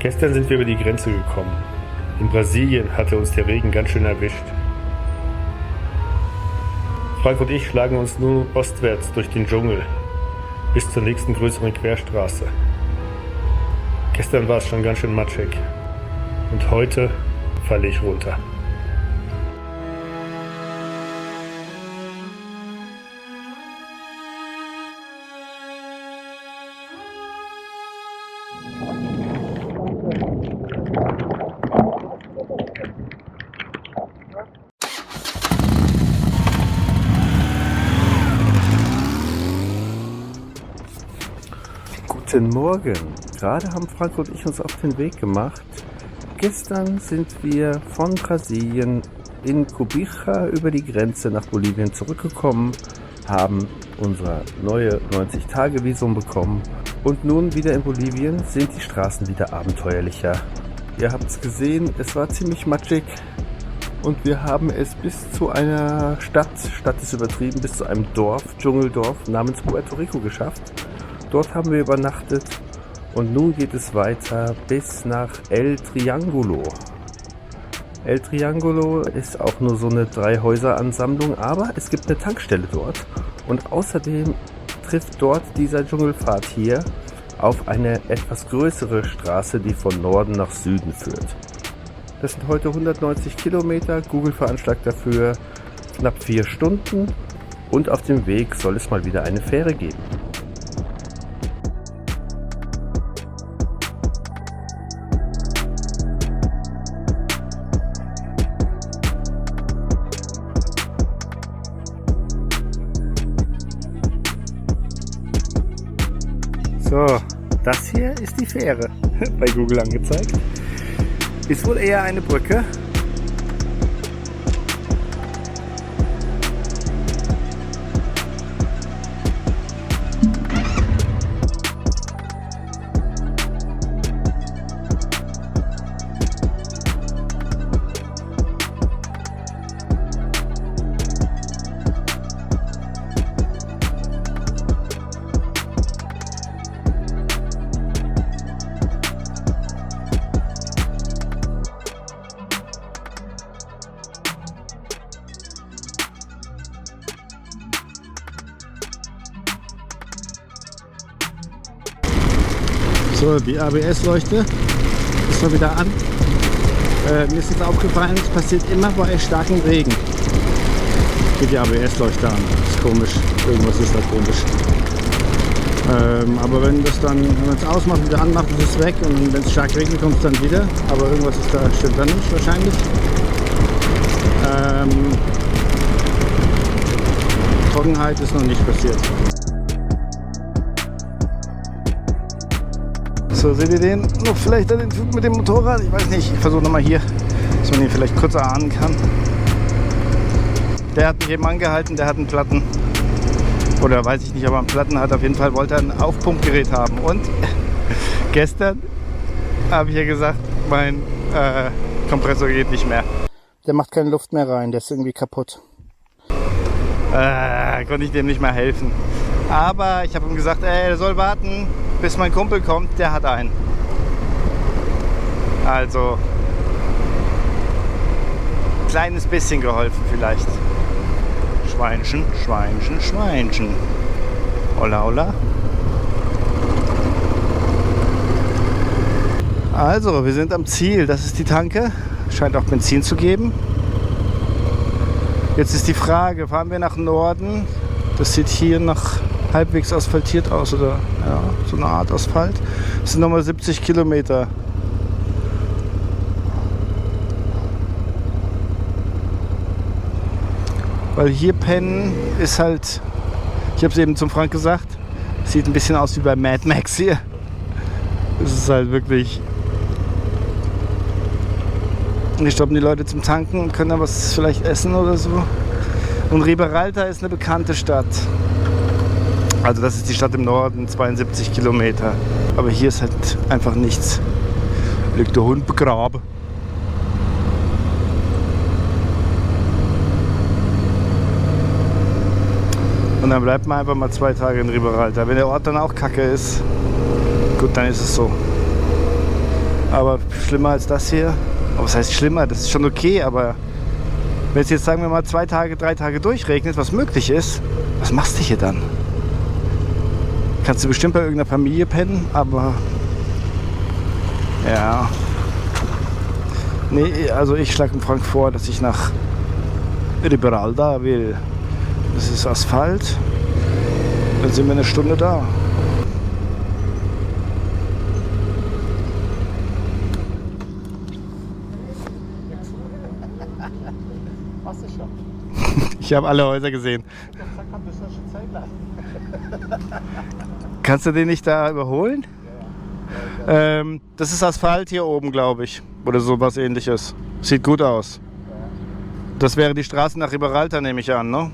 Gestern sind wir über die Grenze gekommen. In Brasilien hatte uns der Regen ganz schön erwischt. Frank und ich schlagen uns nun ostwärts durch den Dschungel bis zur nächsten größeren Querstraße. Gestern war es schon ganz schön matschig und heute falle ich runter. Guten Morgen. Gerade haben Frank und ich uns auf den Weg gemacht. Gestern sind wir von Brasilien in Cubica über die Grenze nach Bolivien zurückgekommen, haben unser neue 90-Tage-Visum bekommen und nun wieder in Bolivien sind die Straßen wieder abenteuerlicher. Ihr habt es gesehen, es war ziemlich matschig und wir haben es bis zu einer Stadt ist übertrieben, bis zu einem Dorf, Dschungeldorf namens Puerto Rico geschafft. Dort haben wir übernachtet und nun geht es weiter bis nach El Triángulo. El Triángulo ist auch nur so eine 3-Häuser-Ansammlung, aber es gibt eine Tankstelle dort und außerdem trifft dort dieser Dschungelpfad hier auf eine etwas größere Straße, die von Norden nach Süden führt. Das sind heute 190 Kilometer, Google veranschlagt dafür knapp 4 Stunden und auf dem Weg soll es mal wieder eine Fähre geben. So, das hier ist die Fähre, bei Google angezeigt. Ist wohl eher eine Brücke. So, die ABS-Leuchte ist mal wieder an. Mir ist jetzt aufgefallen, es passiert immer bei starkem Regen. Geht die ABS-Leuchte an. Das ist komisch. Irgendwas ist da komisch. Aber wenn man es ausmacht und wieder anmacht, ist es weg. Und wenn es stark regnet, kommt es dann wieder. Aber irgendwas ist da, stimmt da nicht wahrscheinlich. Trockenheit ist noch nicht passiert. So, seht ihr den? Noch vielleicht den Typ mit dem Motorrad? Ich weiß nicht. Ich versuche nochmal hier, dass man ihn vielleicht kurz erahnen kann. Der hat mich eben angehalten, der hat einen Platten. Oder weiß ich nicht, ob er einen Platten hat. Auf jeden Fall wollte er ein Aufpumpgerät haben. Und gestern habe ich ja gesagt, mein Kompressor geht nicht mehr. Der macht keine Luft mehr rein, der ist irgendwie kaputt. Konnte ich dem nicht mehr helfen. Aber ich habe ihm gesagt, er soll warten, bis mein Kumpel kommt, der hat einen. Also, kleines bisschen geholfen vielleicht. Schweinchen, Schweinchen, Schweinchen. Holla, holla. Also, wir sind am Ziel. Das ist die Tanke. Scheint auch Benzin zu geben. Jetzt ist die Frage, fahren wir nach Norden? Das sieht hier nach halbwegs asphaltiert aus, oder ja, so eine Art Asphalt. Das sind nochmal 70 Kilometer. Weil hier pennen ist halt, ich habe es eben zum Frank gesagt, sieht ein bisschen aus wie bei Mad Max hier. Es ist halt wirklich, hier stoppen die Leute zum Tanken und können dann was vielleicht essen oder so. Und Riberalta ist eine bekannte Stadt. Also das ist die Stadt im Norden, 72 Kilometer. Aber hier ist halt einfach nichts. Liegt der Hund begraben. Und dann bleibt man einfach mal 2 Tage in Riberalta. Wenn der Ort dann auch kacke ist, gut, dann ist es so. Aber schlimmer als das hier. Aber was heißt schlimmer? Das ist schon okay, aber wenn es jetzt, sagen wir mal, 2 Tage, 3 Tage durchregnet, was möglich ist, was machst du hier dann? Kannst du bestimmt bei irgendeiner Familie pennen, aber ja. Nee, also ich schlage Frank vor, dass ich nach Riberalda will. Das ist Asphalt. Dann sind wir eine Stunde da. Hast du schon? Ich habe alle Häuser gesehen. Kannst du den nicht da überholen? Ja. Das ist Asphalt hier oben, glaube ich. Oder sowas ähnliches. Sieht gut aus. Das wäre die Straße nach Riberalta, nehme ich an, ne?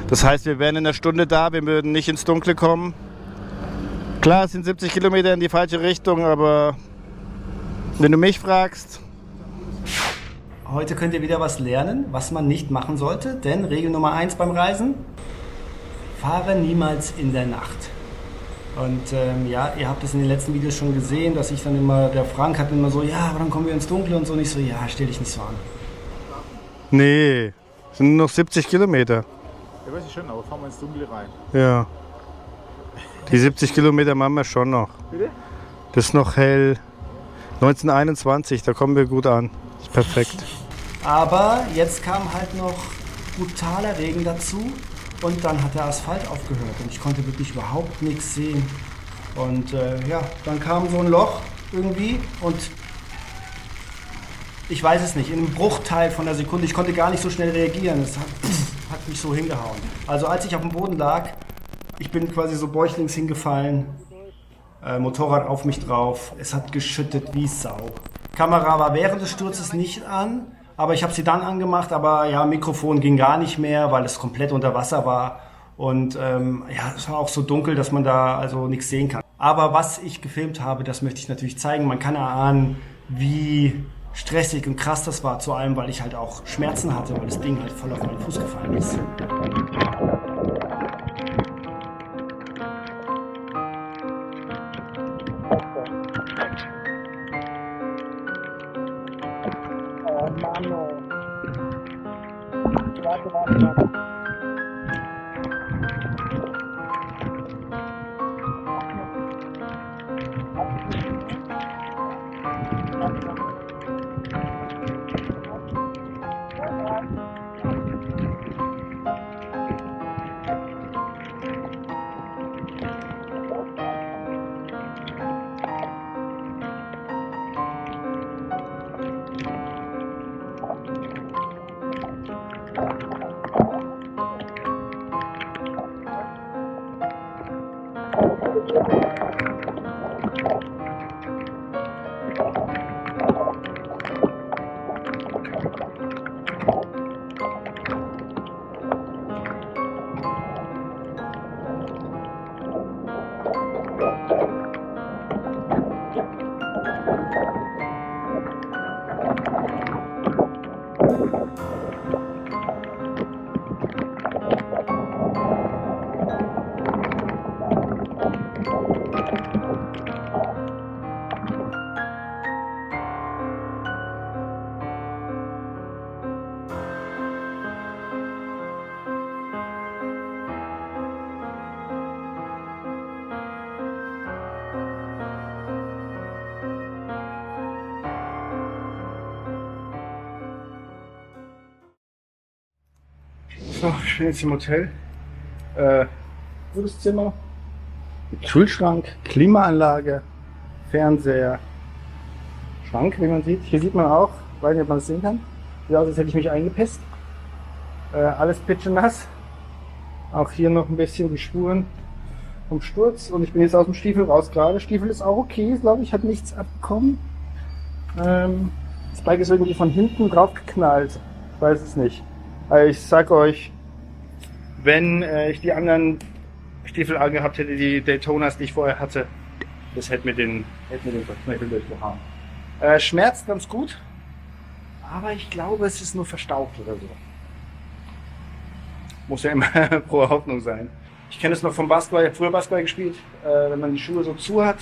Das heißt, wir wären in einer Stunde da, wir würden nicht ins Dunkle kommen. Klar, es sind 70 Kilometer in die falsche Richtung, aber wenn du mich fragst... Heute könnt ihr wieder was lernen, was man nicht machen sollte, denn Regel Nummer 1 beim Reisen: fahre niemals in der Nacht. Und ja, ihr habt es in den letzten Videos schon gesehen, dass ich dann immer, der Frank hat immer so, ja, aber dann kommen wir ins Dunkle und so, nicht so, ja, stell dich nicht so an. Nee, es sind nur noch 70 Kilometer. Ja, weiß ich schon, aber fahren wir ins Dunkle rein. Ja. Die 70 Kilometer machen wir schon noch. Bitte? Das ist noch hell. 1921, da kommen wir gut an. Ist perfekt. Aber jetzt kam halt noch brutaler Regen dazu und dann hat der Asphalt aufgehört und ich konnte wirklich überhaupt nichts sehen. Und ja, dann kam so ein Loch irgendwie und ich weiß es nicht, in einem Bruchteil von der Sekunde, ich konnte gar nicht so schnell reagieren, es hat mich so hingehauen. Also als ich auf dem Boden lag, ich bin quasi so bäuchlings hingefallen, Motorrad auf mich drauf, es hat geschüttet wie Sau. Kamera war während des Sturzes nicht an, aber ich habe sie dann angemacht, aber ja, Mikrofon ging gar nicht mehr, weil es komplett unter Wasser war und ja, es war auch so dunkel, dass man da also nichts sehen kann. Aber was ich gefilmt habe, das möchte ich natürlich zeigen. Man kann erahnen, wie stressig und krass das war, zu allem, weil ich halt auch Schmerzen hatte, weil das Ding halt voll auf meinen Fuß gefallen ist. Oh Mano. Warte. So, ich bin jetzt im Hotel. Gutes Zimmer. Mit Kühlschrank, Klimaanlage, Fernseher, Schrank, wie man sieht. Hier sieht man auch, ich weiß nicht, ob man es sehen kann. Sieht aus, als hätte ich mich eingepisst. Alles pitschenass. Auch hier noch ein bisschen die Spuren vom Sturz. Und ich bin jetzt aus dem Stiefel raus gerade. Stiefel ist auch okay, glaube ich, hat nichts abbekommen. Das Bike ist irgendwie von hinten drauf geknallt. Ich weiß es nicht. Ich sag euch, wenn ich die anderen Stiefel angehabt hätte, die Daytonas, die ich vorher hatte, das hätte mir den Knöchel durchgehauen. Schmerzt ganz gut, aber ich glaube, es ist nur verstaucht oder so. Muss ja immer pro Hoffnung sein. Ich kenne es noch vom Basketball, ich habe früher Basketball gespielt, wenn man die Schuhe so zu hat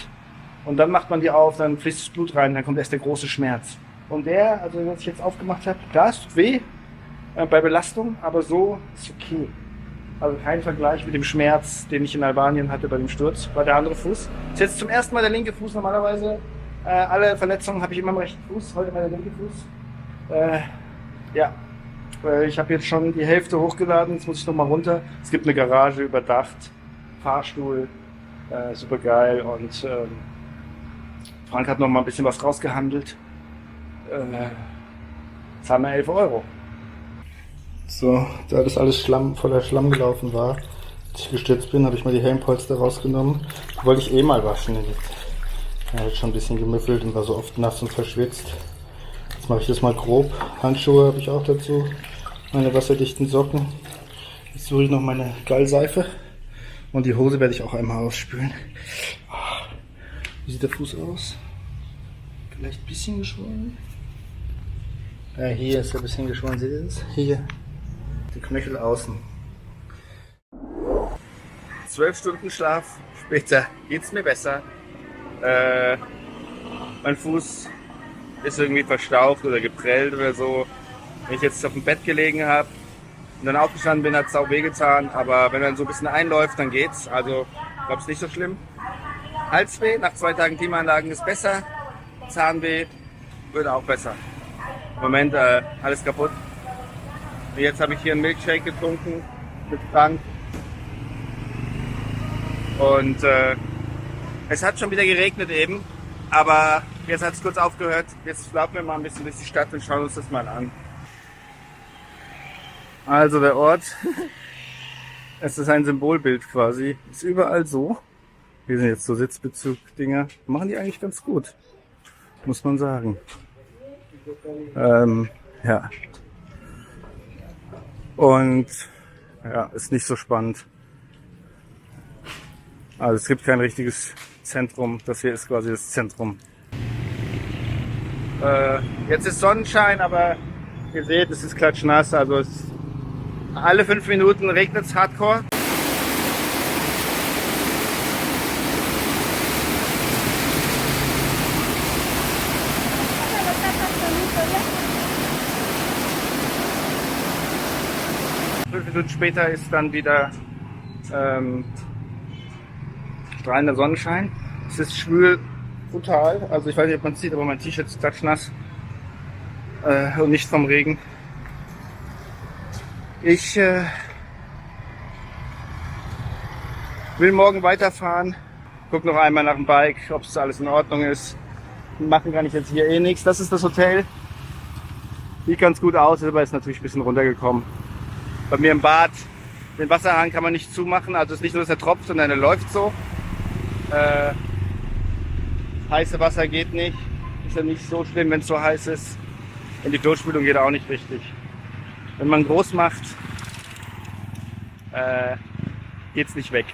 Und dann macht man die auf, dann fließt das Blut rein, dann kommt erst der große Schmerz. Und der, also was ich jetzt aufgemacht habe, klar, es tut weh bei Belastung, aber so ist okay. Also kein Vergleich mit dem Schmerz, den ich in Albanien hatte bei dem Sturz, war der andere Fuß. Das ist jetzt zum ersten Mal der linke Fuß. Normalerweise alle Verletzungen habe ich immer am rechten Fuß, heute mal der linke Fuß. Ja, ich habe jetzt schon die Hälfte hochgeladen, jetzt muss ich noch mal runter. Es gibt eine Garage überdacht, Fahrstuhl, super geil. Und Frank hat noch mal ein bisschen was rausgehandelt. Zahlen wir 11 €. So, da das alles voller Schlamm gelaufen war, als ich gestürzt bin, habe ich mal die Helmpolster rausgenommen. Die wollte ich mal waschen. Er hat schon ein bisschen gemüffelt und war so oft nass und verschwitzt. Jetzt mache ich das mal grob. Handschuhe habe ich auch dazu. Meine wasserdichten Socken. Jetzt suche ich noch meine Gallseife. Und die Hose werde ich auch einmal ausspülen. Wie sieht der Fuß aus? Vielleicht ein bisschen geschwollen. Ja, hier ist er ein bisschen geschwollen. Seht ihr das? Hier. Die Knöchel außen. 12 Stunden Schlaf später geht's mir besser. Mein Fuß ist irgendwie verstaucht oder geprellt oder so. Wenn ich jetzt auf dem Bett gelegen habe und dann aufgestanden bin, hat es auch wehgetan. Aber wenn man so ein bisschen einläuft, dann geht's. Also, ich glaube, es ist nicht so schlimm. Halsweh nach 2 Tagen Klimaanlagen ist besser. Zahnweh wird auch besser. Im Moment alles kaputt. Und jetzt habe ich hier einen Milkshake getrunken mit Frank. Und es hat schon wieder geregnet eben. Aber jetzt hat es kurz aufgehört. Jetzt laufen wir mal ein bisschen durch die Stadt und schauen uns das mal an. Also der Ort, es ist ein Symbolbild quasi. Ist überall so. Hier sind jetzt so Sitzbezug-Dinger. Machen die eigentlich ganz gut, muss man sagen. Ja. Und ja, ist nicht so spannend. Also es gibt kein richtiges Zentrum. Das hier ist quasi das Zentrum. Jetzt ist Sonnenschein, aber ihr seht, es ist klatschnass. Also alle 5 Minuten regnet es hardcore. Fünf Minuten später ist dann wieder strahlender Sonnenschein. Es ist schwül, brutal. Also ich weiß nicht, ob man es sieht, aber mein T-Shirt ist klatschnass und nicht vom Regen. Ich will morgen weiterfahren. Guck noch einmal nach dem Bike, ob es alles in Ordnung ist. Machen kann ich jetzt hier eh nichts. Das ist das Hotel. Sieht ganz gut aus, aber ist natürlich ein bisschen runtergekommen. Bei mir im Bad, den Wasserhahn kann man nicht zumachen. Also es ist nicht nur, dass er tropft, sondern er läuft so. Heiße Wasser geht nicht. Ist ja nicht so schlimm, wenn es so heiß ist. Und die Durchspülung geht auch nicht richtig. Wenn man groß macht, geht's nicht weg.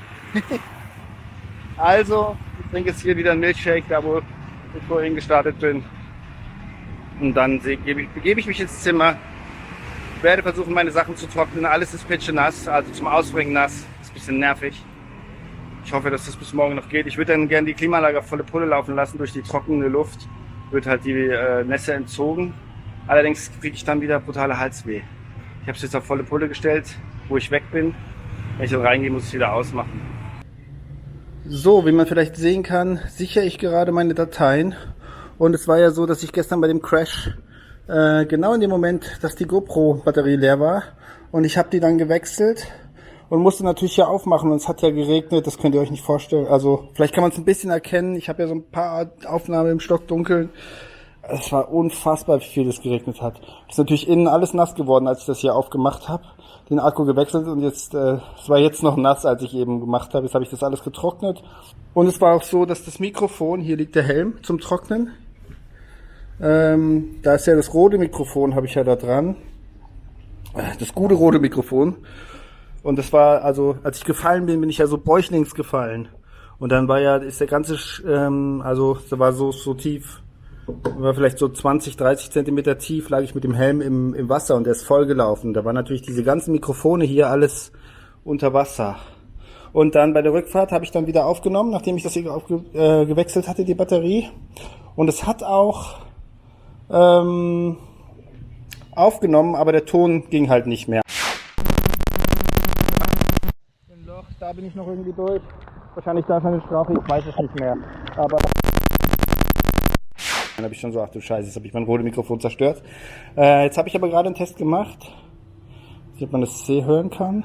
Also, ich trinke jetzt hier wieder einen Milkshake, da wo ich vorhin gestartet bin. Und dann begebe ich mich ins Zimmer. Ich werde versuchen, meine Sachen zu trocknen. Alles ist pitschenass, also zum Ausbringen nass. Ist ein bisschen nervig. Ich hoffe, dass das bis morgen noch geht. Ich würde dann gerne die Klimaanlage auf volle Pulle laufen lassen. Durch die trockene Luft wird halt die Nässe entzogen. Allerdings kriege ich dann wieder brutale Halsweh. Ich habe es jetzt auf volle Pulle gestellt, wo ich weg bin. Wenn ich dann reingehe, muss ich es wieder ausmachen. So, wie man vielleicht sehen kann, sichere ich gerade meine Dateien. Und es war ja so, dass ich gestern bei dem Crash genau in dem Moment, dass die GoPro-Batterie leer war. Und ich habe die dann gewechselt und musste natürlich hier aufmachen. Und es hat ja geregnet, das könnt ihr euch nicht vorstellen. Also vielleicht kann man es ein bisschen erkennen. Ich habe ja so ein paar Aufnahmen im Stockdunkeln. Es war unfassbar, wie viel es geregnet hat. Es ist natürlich innen alles nass geworden, als ich das hier aufgemacht habe. Den Akku gewechselt und jetzt, es war jetzt noch nass, als ich eben gemacht habe. Jetzt habe ich das alles getrocknet. Und es war auch so, dass das Mikrofon, hier liegt der Helm zum Trocknen. Da ist ja das rote Mikrofon, habe ich ja da dran. Das gute rote Mikrofon. Und das war, also, als ich gefallen bin, bin ich ja so bäuchlings gefallen. Und dann ist der ganze, also, da war so tief. War vielleicht so 20, 30 Zentimeter tief, lag ich mit dem Helm im Wasser und der ist voll gelaufen. Da waren natürlich diese ganzen Mikrofone hier alles unter Wasser. Und dann bei der Rückfahrt habe ich dann wieder aufgenommen, nachdem ich das hier gewechselt hatte, die Batterie. Und es hat auch aufgenommen, aber der Ton ging halt nicht mehr. Im Loch, da bin ich noch irgendwie durch. Wahrscheinlich da ist eine Strafe, ich weiß es nicht mehr. Aber dann habe ich schon so, ach du Scheiße, jetzt habe ich mein Rode-Mikrofon zerstört. Jetzt habe ich aber gerade einen Test gemacht. Ich weiß nicht, ob man das C hören kann.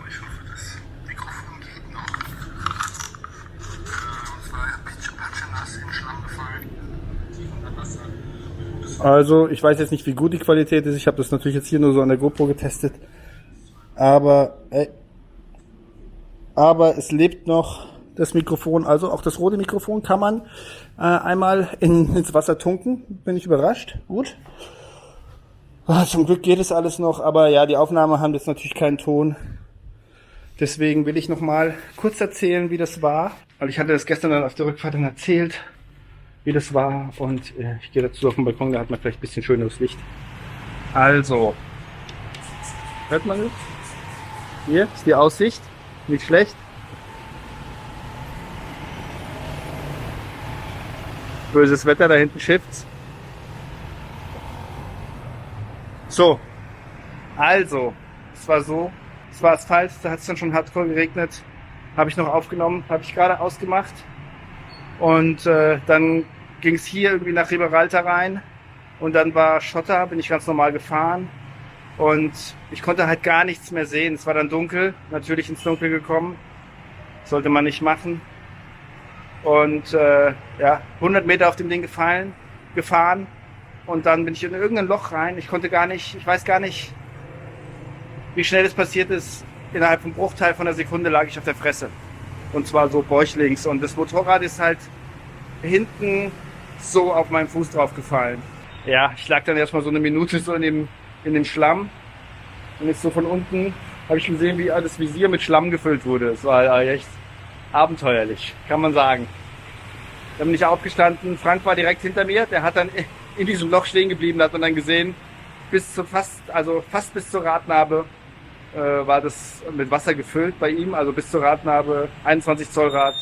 Ich hoffe, das Mikrofon geht noch. Und zwar bin ich patschenass in den Schlamm gefallen. Tief unter Wasser. Also, ich weiß jetzt nicht, wie gut die Qualität ist. Ich habe das natürlich jetzt hier nur so an der GoPro getestet. Aber es lebt noch das Mikrofon. Also auch das rote Mikrofon kann man einmal ins Wasser tunken. Bin ich überrascht. Gut. Zum Glück geht es alles noch. Aber ja, die Aufnahmen haben jetzt natürlich keinen Ton. Deswegen will ich noch mal kurz erzählen, wie das war. Weil ich hatte das gestern dann auf der Rückfahrt dann erzählt, wie das war. Und ich gehe dazu auf den Balkon, da hat man vielleicht ein bisschen schöneres Licht. Also, hört man das? Hier ist die Aussicht. Nicht schlecht. Böses Wetter, da hinten schifft's. So, also, es war Asphalt, da hat es dann schon hardcore geregnet. Habe ich noch aufgenommen, habe ich gerade ausgemacht. Und dann ging es hier irgendwie nach Riberalta rein. Und dann war Schotter, bin ich ganz normal gefahren. Und ich konnte halt gar nichts mehr sehen. Es war dann dunkel, natürlich ins Dunkel gekommen. Sollte man nicht machen. Und 100 Meter auf dem Ding gefahren. Und dann bin ich in irgendein Loch rein. Ich weiß gar nicht, wie schnell es passiert ist. Innerhalb von einem Bruchteil von einer Sekunde lag ich auf der Fresse. Und zwar so bäuchlings. Und das Motorrad ist halt hinten so auf meinem Fuß drauf gefallen. Ja, ich lag dann erstmal so eine Minute so in den Schlamm. Und jetzt so von unten habe ich gesehen, wie das Visier mit Schlamm gefüllt wurde. Es war echt abenteuerlich, kann man sagen. Dann bin ich aufgestanden. Frank war direkt hinter mir. Der hat dann in diesem Loch stehen geblieben. Da hat man dann gesehen, fast bis zur Radnabe war das mit Wasser gefüllt bei ihm. Also bis zur Radnabe, 21 Zoll Rad.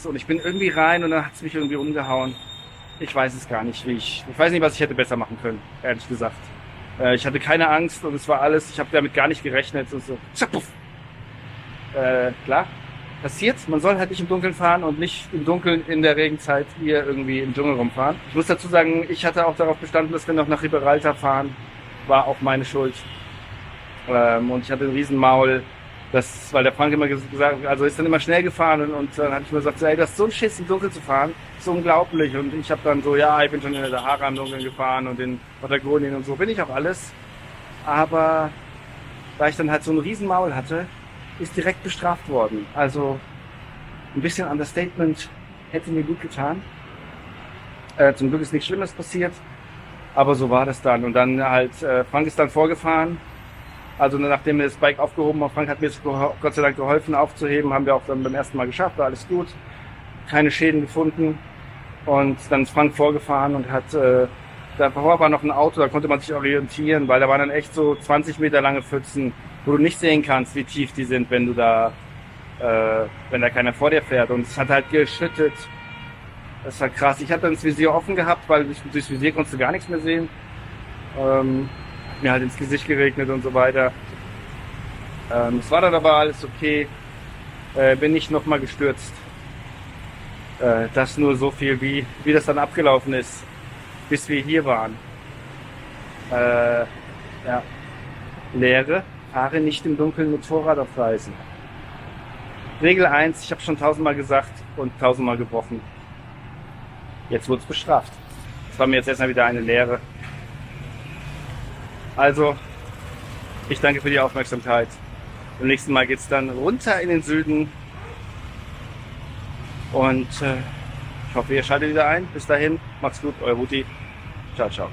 Und ich bin irgendwie rein und dann hat es mich irgendwie umgehauen. Ich weiß es gar nicht, ich weiß nicht, was ich hätte besser machen können, ehrlich gesagt. Ich hatte keine Angst und es war alles, ich habe damit gar nicht gerechnet. Und so, klar, passiert. Man soll halt nicht im Dunkeln fahren und nicht im Dunkeln in der Regenzeit hier irgendwie im Dschungel rumfahren. Ich muss dazu sagen, ich hatte auch darauf bestanden, dass wir noch nach Riberalta fahren. War auch meine Schuld. Und ich hatte ein Riesenmaul. Weil der Frank immer gesagt, also ist dann immer schnell gefahren und dann hatte ich mir gesagt, ey, das ist so ein Schiss, im Dunkeln zu fahren, ist so unglaublich. Und ich habe dann so, ich bin schon in der Sahara im Dunkeln gefahren und in Patagonien und so, bin ich auch alles. Aber da ich dann halt so ein Riesenmaul hatte, ist direkt bestraft worden. Also ein bisschen Understatement hätte mir gut getan. Zum Glück ist nichts Schlimmes passiert, aber so war das dann. Und dann halt, Frank ist dann vorgefahren. Also nachdem wir das Bike aufgehoben haben, Frank hat mir Gott sei Dank geholfen aufzuheben, haben wir auch dann beim ersten Mal geschafft, war alles gut. Keine Schäden gefunden. Und dann ist Frank vorgefahren und hat, davor war noch ein Auto, da konnte man sich orientieren, weil da waren dann echt so 20 Meter lange Pfützen, wo du nicht sehen kannst, wie tief die sind, wenn da keiner vor dir fährt. Und es hat halt geschüttet. Das war krass. Ich hatte dann das Visier offen gehabt, weil durchs Visier konntest du gar nichts mehr sehen. Mir halt ins Gesicht geregnet und so weiter. Es war dann aber alles okay. Bin nicht nochmal gestürzt. Das nur so viel, wie das dann abgelaufen ist, bis wir hier waren. Lehre, fahre nicht im Dunkeln Motorrad auf Reisen. Regel 1, ich habe schon 1000-mal gesagt und 1000-mal gebrochen. Jetzt wurde es bestraft. Das war mir jetzt erstmal wieder eine Lehre. Also, ich danke für die Aufmerksamkeit. Beim nächsten Mal geht's dann runter in den Süden. Und ich hoffe, ihr schaltet wieder ein. Bis dahin, macht's gut, euer Ruti. Ciao, ciao.